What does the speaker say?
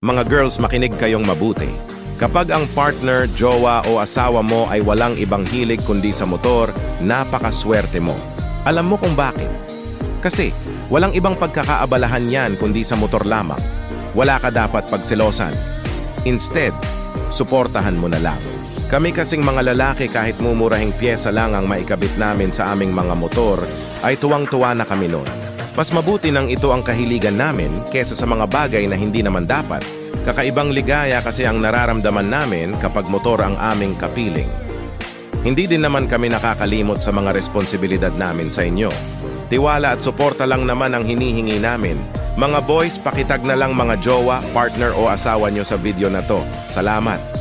Mga girls, makinig kayong mabuti. Kapag ang partner, jowa o asawa mo ay walang ibang hilig kundi sa motor, napakaswerte mo. Alam mo kung bakit? Kasi walang ibang pagkakaabalahan yan kundi sa motor lamang. Wala ka dapat pagselosan. Instead, suportahan mo na lang. Kami kasing mga lalaki, kahit mumurahing pyesa lang ang maikabit namin sa aming mga motor, ay tuwang-tuwa na kami noon. Mas mabuti nang ito ang kahiligan namin kesa sa mga bagay na hindi naman dapat. Kakaibang ligaya kasi ang nararamdaman namin kapag motor ang aming kapiling. Hindi din naman kami nakakalimot sa mga responsibilidad namin sa inyo. Tiwala at suporta lang naman ang hinihingi namin. Mga boys, pakitag na lang mga jowa, partner o asawa nyo sa video na to. Salamat!